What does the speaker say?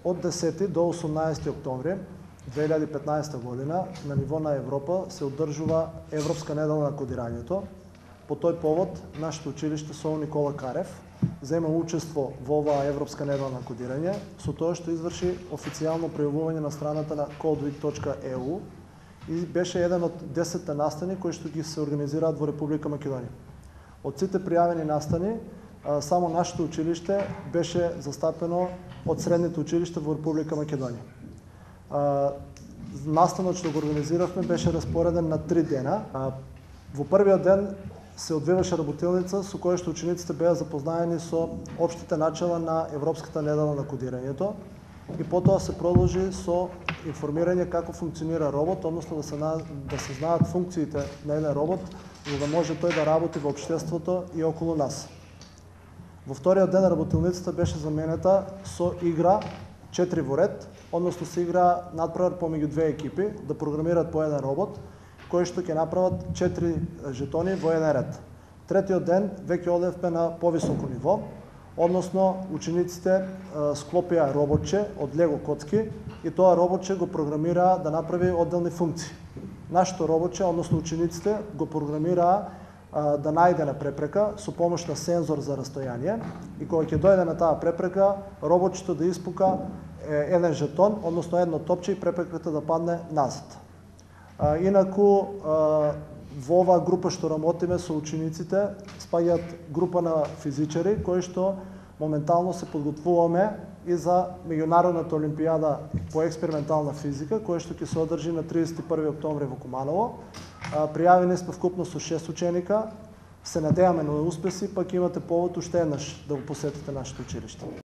От 10 до 18 октомври 2015 година на ниво на Европа се одржува Европска недела на кодирањето. По тој повод, нашето училиште со Никола Карев зема учество во оваа Европска недела на кодирање, со тоа што изврши официјално пријавување на страната на codeweek.eu и беше еден од 10 настани кои што ги се организираат во Република Македонија. Од сите пријавени настани, само нашето училиште беше застапено од средните училишта во Република Македонија. Настанот што го организиравме беше распореден на 3 дена. Во првиот ден се одвиваше работилница со која што учениците беа запознаени со општите начала на Европската недела на кодирањето и потоа се продолжи со информирање како функционира робот, односно да се знаат функциите на еден робот, за да може тој да работи во општеството и околу нас. Во вториот ден работилницата беше заменета со игра 4 во ред, односно се игра надпревар помеѓу две екипи да програмираат по еден робот, кои што ќе направат 4 жетони во еден ред. Третиот ден веќе одевме на повисоко ниво, односно учениците склопија роботче од лего коцки и тоа роботче го програмираа да направи одделни функции. Нашето роботче, односно учениците, го програмираа да најде на препрека со помош на сензор за растојание и кога ќе дојде на таа препрека, роботчето да испука еден жетон, односно едно топче и препреката да падне назад. Инаку, во оваа група што работиме со учениците, спаѓаат група на физичари кои што моментално се подготвуваме и за меѓународната олимпијада по експериментална физика, која што ќе се одржи на 31 октомври во Куманово. Пријавени сме вкупно со 6 ученика. Се надеваме на успеси, пак имате повод уште еднаш да го посетите нашето училиште.